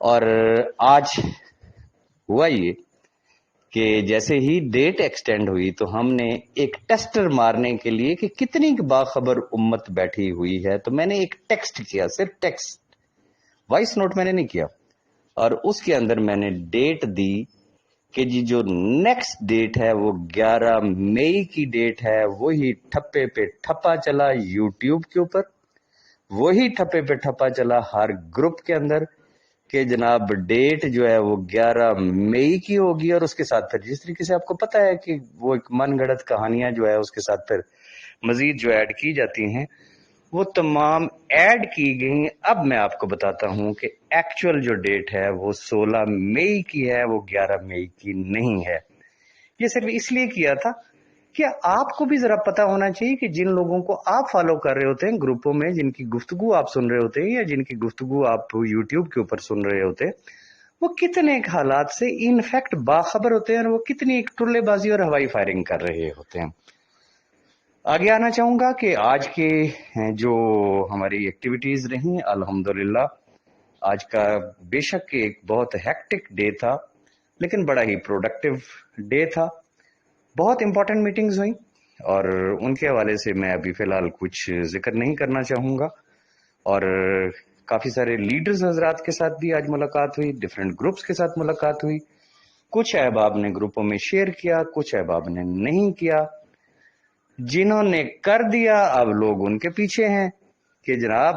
اور آج ہوا یہ کہ جیسے ہی ڈیٹ ایکسٹینڈ ہوئی تو ہم نے ایک ٹیسٹر مارنے کے لیے کہ کتنی باخبر امت بیٹھی ہوئی ہے، تو میں نے ایک ٹیکسٹ کیا، صرف ٹیکسٹ، وائس نوٹ میں نے نہیں کیا، اور اس کے اندر میں نے ڈیٹ دی کہ جی جو نیکسٹ ڈیٹ ہے وہ 11 مئی کی ڈیٹ ہے۔ وہی ٹھپے پہ ٹھپا چلا یوٹیوب کے اوپر، وہی ٹھپے پہ ٹھپا چلا ہر گروپ کے اندر کہ جناب ڈیٹ جو ہے وہ 11 مئی کی ہوگی، اور اس کے ساتھ پھر جس طریقے سے آپ کو پتا ہے کہ وہ ایک من گھڑت کہانیاں جو ہے اس کے ساتھ پھر مزید جو ایڈ کی جاتی ہیں وہ تمام ایڈ کی گئی۔ اب میں آپ کو بتاتا ہوں کہ ایکچوئل جو ڈیٹ ہے وہ 16 مئی کی ہے، وہ 11 مئی کی نہیں ہے۔ یہ صرف اس لیے کیا تھا کہ آپ کو بھی ذرا پتا ہونا چاہیے کہ جن لوگوں کو آپ فالو کر رہے ہوتے ہیں گروپوں میں، جن کی گفتگو آپ سن رہے ہوتے ہیں یا جن کی گفتگو آپ یوٹیوب کے اوپر سن رہے ہوتے ہیں، وہ کتنے ایک حالات سے انفیکٹ باخبر ہوتے ہیں اور وہ کتنی ایک ٹرلے بازی اور ہوائی فائرنگ کر رہے ہوتے ہیں۔ آگے آنا چاہوں گا کہ آج کے جو ہماری ایکٹیویٹیز رہیں، الحمدللہ آج کا بے شک ایک بہت ہیکٹک ڈے تھا لیکن بڑا ہی پروڈکٹیو ڈے تھا۔ بہت امپورٹنٹ میٹنگز ہوئیں اور ان کے حوالے سے میں ابھی فی الحال کچھ ذکر نہیں کرنا چاہوں گا، اور کافی سارے لیڈرز حضرات کے ساتھ بھی آج ملاقات ہوئی، ڈفرینٹ گروپس کے ساتھ ملاقات ہوئی۔ کچھ احباب نے گروپوں میں شیئر کیا، کچھ احباب نے نہیں کیا۔ جنہوں نے کر دیا اب لوگ ان کے پیچھے ہیں کہ جناب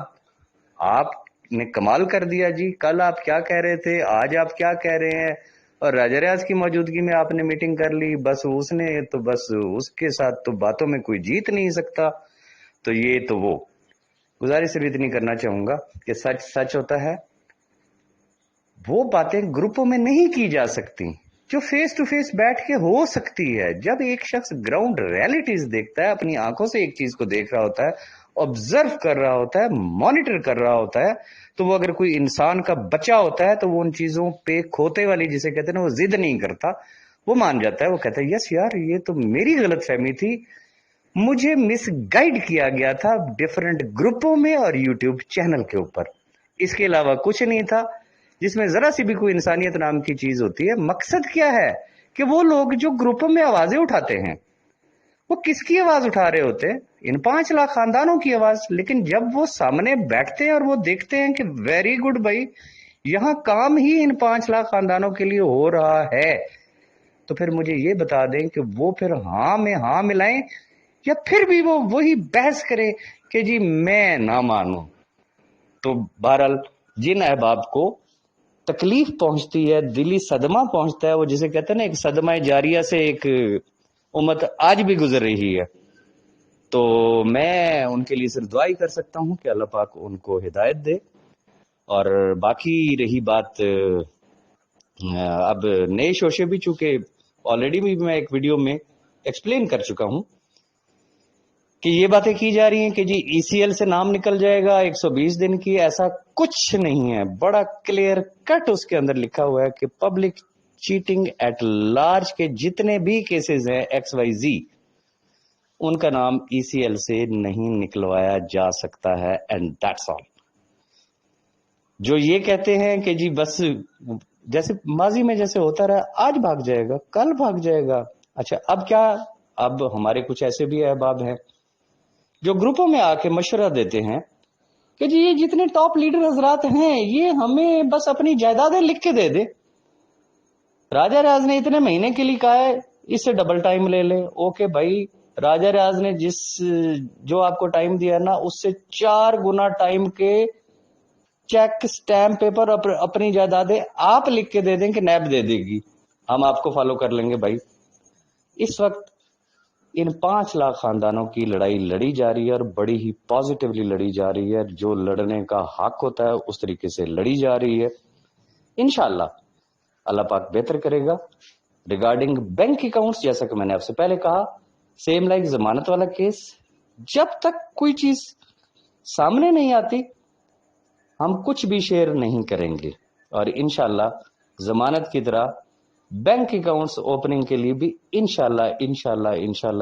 آپ نے کمال کر دیا جی، کل آپ کیا کہہ رہے تھے، آج آپ کیا کہہ رہے ہیں، اور راجہ ریاض کی موجودگی میں آپ نے میٹنگ کر لی، بس اس نے تو بس اس کے ساتھ تو باتوں میں کوئی جیت نہیں سکتا، تو یہ تو وہ۔ گزارش صرف اتنی کرنا چاہوں گا کہ سچ سچ ہوتا ہے، وہ باتیں گروپوں میں نہیں کی جا سکتی جو فیس ٹو فیس بیٹھ کے ہو سکتی ہے۔ جب ایک شخص گراؤنڈ ریالٹیز دیکھتا ہے، اپنی آنکھوں سے ایک چیز کو دیکھ رہا ہوتا ہے، آبزرو کر رہا ہوتا ہے، مانیٹر کر رہا ہوتا ہے، تو وہ اگر کوئی انسان کا بچہ ہوتا ہے تو وہ ان چیزوں پہ کھوتے والی جسے کہتے ہیں نا، وہ ضد نہیں کرتا، وہ مان جاتا ہے، وہ کہتا ہے یس یار یہ تو میری غلط فہمی تھی، مجھے مس گائیڈ کیا گیا تھا ڈفرینٹ گروپوں میں اور یوٹیوب چینل کے اوپر، اس کے علاوہ کچھ نہیں تھا جس میں ذرا سی بھی کوئی انسانیت نام کی چیز ہوتی ہے۔ مقصد کیا ہے کہ وہ لوگ جو گروپوں میں آوازیں اٹھاتے ہیں وہ کس کی آواز اٹھا رہے ہوتے ہیں؟ ان 5 لاکھ خاندانوں کی آواز۔ لیکن جب وہ سامنے بیٹھتے ہیں اور وہ دیکھتے ہیں کہ ویری گڈ بھائی یہاں کام ہی ان 5 لاکھ خاندانوں کے لیے ہو رہا ہے، تو پھر مجھے یہ بتا دیں کہ وہ پھر ہاں میں ہاں ملائیں یا پھر بھی وہ وہی بحث کرے کہ جی میں نہ مانوں۔ تو بہرحال جن احباب کو تکلیف پہنچتی ہے، دلی صدمہ پہنچتا ہے، وہ جسے کہتے ہیں نا ایک صدمہ جاریہ سے ایک امت آج بھی گزر رہی ہے، تو میں ان کے لیے صرف دعا ہی کر سکتا ہوں کہ اللہ پاک ان کو ہدایت دے۔ اور باقی رہی بات اب نئے شوشے بھی، چونکہ آلریڈی بھی میں ایک ویڈیو میں ایکسپلین کر چکا ہوں کہ یہ باتیں کی جا رہی ہیں کہ جی ای سی ایل سے نام نکل جائے گا 120 دن کی، ایسا کچھ نہیں ہے۔ بڑا کلیئر کٹ اس کے اندر لکھا ہوا ہے کہ پبلک چیٹنگ ایٹ لارج کے جتنے بھی کیسز ہیں XYZ، ان کا نام ای سی ایل سے نہیں نکلوایا جا سکتا ہے، اینڈ دیٹس آل۔ جو یہ کہتے ہیں کہ جی بس جیسے ماضی میں جیسے ہوتا رہا، آج بھاگ جائے گا، کل بھاگ جائے گا، اچھا اب کیا؟ اب ہمارے کچھ ایسے بھی احباب ہیں جو گروپوں میں آ کے مشورہ دیتے ہیں کہ جی یہ جتنے ٹاپ لیڈر حضرات ہیں یہ ہمیں بس اپنی جائیدادیں لکھ کے دے دے، راجہ ریاض نے اتنے مہینے کے لیے کہا ہے، اس سے ڈبل ٹائم لے لے۔ اوکے بھائی، راجہ ریاض نے جو آپ کو ٹائم دیا نا اس سے 4 گنا ٹائم کے چیک، سٹیمپ پیپر، اپنی جائیدادیں آپ لکھ کے دے دیں کہ نیب دے دے گی، ہم آپ کو فالو کر لیں گے۔ بھائی اس وقت ان 5 لاکھ خاندانوں کی لڑائی لڑی جا رہی ہے اور بڑی ہی پازیٹیولی لڑی جا رہی ہے، جو لڑنے کا حق ہوتا ہے اس طریقے سے لڑی جا رہی ہے۔ انشاءاللہ اللہ پاک بہتر کرے گا۔ ریگارڈنگ بینک اکاؤنٹس، جیسا کہ میں نے آپ سے پہلے کہا، سیم لائک ضمانت والا کیس، جب تک کوئی چیز سامنے نہیں آتی ہم کچھ بھی شیئر نہیں کریں گے، اور انشاءاللہ ضمانت کی طرح بینک اکاؤنٹس اوپننگ کے لیے بھی انشاءاللہ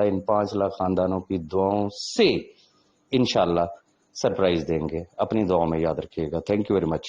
ان 5 لاکھ خاندانوں کی دعاؤں سے انشاءاللہ سرپرائز دیں گے۔ اپنی دعاؤں میں یاد رکھیے گا۔ Thank you very much.